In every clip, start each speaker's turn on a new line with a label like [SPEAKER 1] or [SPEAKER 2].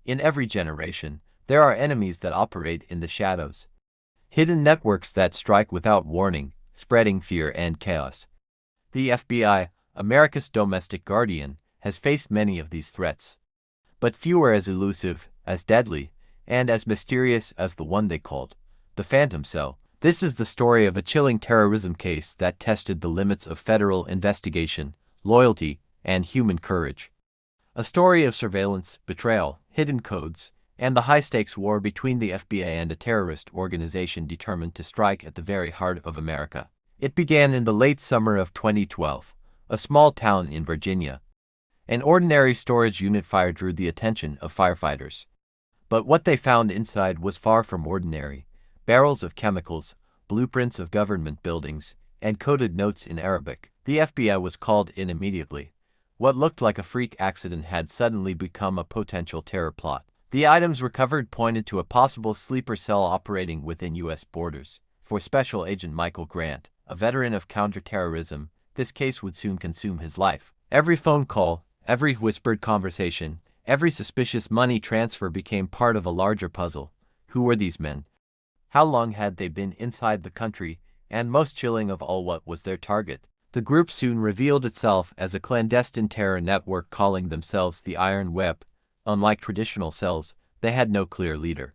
[SPEAKER 1] In every generation, there are enemies that operate in the shadows. Hidden networks that strike without warning, spreading fear and chaos. The FBI, America's domestic guardian, has faced many of these threats. But few are as elusive, as deadly, and as mysterious as the one they called the Phantom Cell. This is the story of a chilling terrorism case that tested the limits of federal investigation, loyalty, and human courage. A story of surveillance, betrayal, hidden codes, and the high-stakes war between the FBI and a terrorist organization determined to strike at the very heart of America. It began in the late summer of 2012, a small town in Virginia. An ordinary storage unit fire drew the attention of firefighters. But what they found inside was far from ordinary. Barrels of chemicals, blueprints of government buildings, and coded notes in Arabic. The FBI was called in immediately. What looked like a freak accident had suddenly become a potential terror plot. The items recovered pointed to a possible sleeper cell operating within U.S. borders. For Special Agent Michael Grant, a veteran of counter-terrorism, this case would soon consume his life. Every phone call, every whispered conversation, every suspicious money transfer became part of a larger puzzle. Who were these men? How long had they been inside the country? And most chilling of all, what was their target? The group soon revealed itself as a clandestine terror network calling themselves the Iron Web. Unlike traditional cells, they had no clear leader.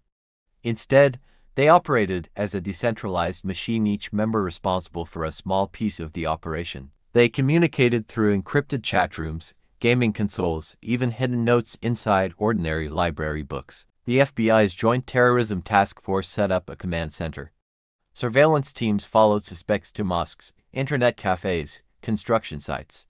[SPEAKER 1] Instead, they operated as a decentralized machine, each member responsible for a small piece of the operation. They communicated through encrypted chat rooms, gaming consoles, even hidden notes inside ordinary library books. The FBI's Joint Terrorism Task Force set up a command center. Surveillance teams followed suspects to mosques, internet cafes, construction sites.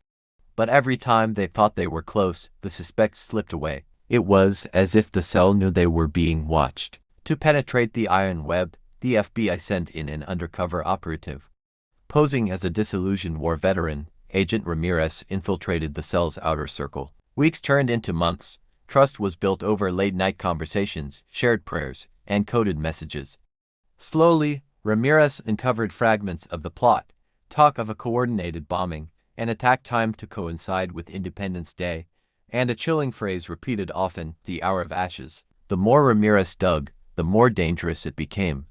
[SPEAKER 1] But every time they thought they were close, the suspects slipped away. It was as if the cell knew they were being watched. To penetrate the Iron Web, the FBI sent in an undercover operative. Posing as a disillusioned war veteran, Agent Ramirez infiltrated the cell's outer circle. Weeks turned into months. Trust was built over late-night conversations, shared prayers, and coded messages. Slowly, Ramirez uncovered fragments of the plot, talk of a coordinated bombing, an attack timed to coincide with Independence Day, and a chilling phrase repeated often, the hour of ashes. The more Ramirez dug, the more dangerous it became.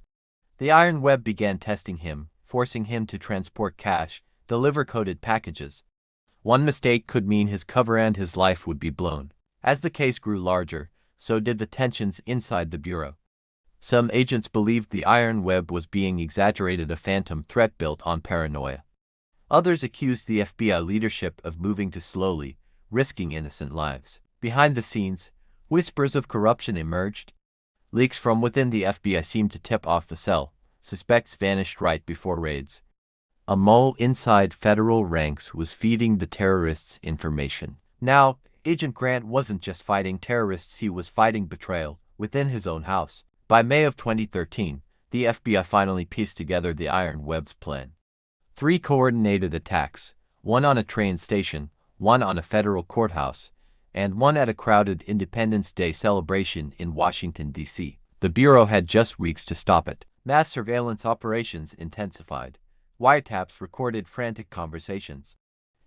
[SPEAKER 1] The Iron Web began testing him, forcing him to transport cash, deliver coded packages. One mistake could mean his cover and his life would be blown. As the case grew larger, so did the tensions inside the bureau. Some agents believed the Iron Web was being exaggerated, a phantom threat built on paranoia. Others accused the FBI leadership of moving too slowly, risking innocent lives. Behind the scenes, whispers of corruption emerged. Leaks from within the FBI seemed to tip off the cell. Suspects vanished right before raids. A mole inside federal ranks was feeding the terrorists information. Now, Agent Grant wasn't just fighting terrorists, he was fighting betrayal within his own house. By May of 2013, the FBI finally pieced together the Iron Web's plan. 3 coordinated attacks, one on a train station, one on a federal courthouse, and one at a crowded Independence Day celebration in Washington, D.C. The Bureau had just weeks to stop it. Mass surveillance operations intensified. Wiretaps recorded frantic conversations.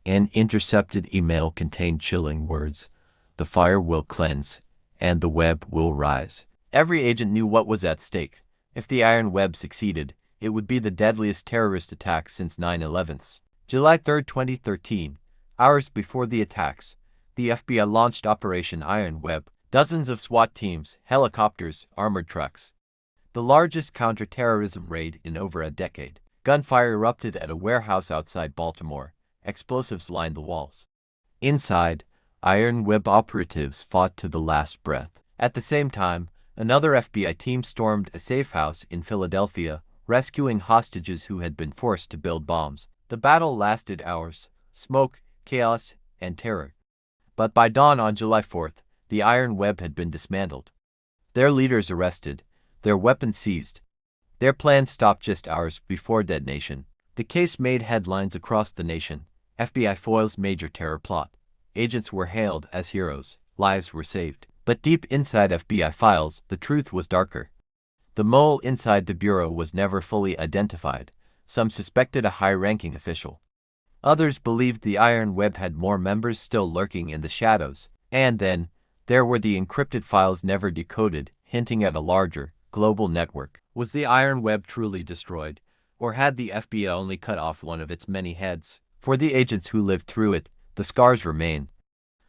[SPEAKER 1] An intercepted email contained chilling words: "The fire will cleanse, and the web will rise." Every agent knew what was at stake. If the Iron Web succeeded, it would be the deadliest terrorist attack since 9/11. July 3, 2013, hours before the attacks, the FBI launched Operation Iron Web. Dozens of SWAT teams, helicopters, armored trucks. The largest counter-terrorism raid in over a decade. Gunfire erupted at a warehouse outside Baltimore. Explosives lined the walls. Inside, Iron Web operatives fought to the last breath. At the same time, another FBI team stormed a safe house in Philadelphia, rescuing hostages who had been forced to build bombs. The battle lasted hours, smoke, chaos, and terror. But by dawn on July 4th, the Iron Web had been dismantled. Their leaders arrested, their weapons seized. Their plan stopped just hours before detonation. The case made headlines across the nation. FBI foils major terror plot. Agents were hailed as heroes. Lives were saved. But deep inside FBI files, the truth was darker. The mole inside the Bureau was never fully identified. Some suspected a high-ranking official. Others believed the Iron Web had more members still lurking in the shadows. And then, There were the encrypted files never decoded, hinting at a larger, global network. Was the iron web truly destroyed, or had the FBI only cut off one of its many heads? For the agents who lived through it, the scars remain.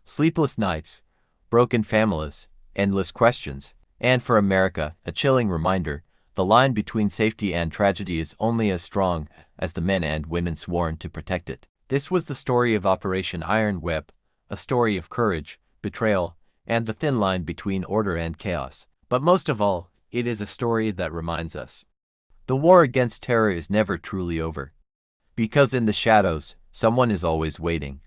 [SPEAKER 1] Sleepless nights, broken families, endless questions, and for America, a chilling reminder: the line between safety and tragedy is only as strong as the men and women sworn to protect it. This was the story of Operation Iron Web, a story of courage, betrayal, and the thin line between order and chaos. But most of all, it is a story that reminds us the war against terror is never truly over. Because in the shadows, someone is always waiting.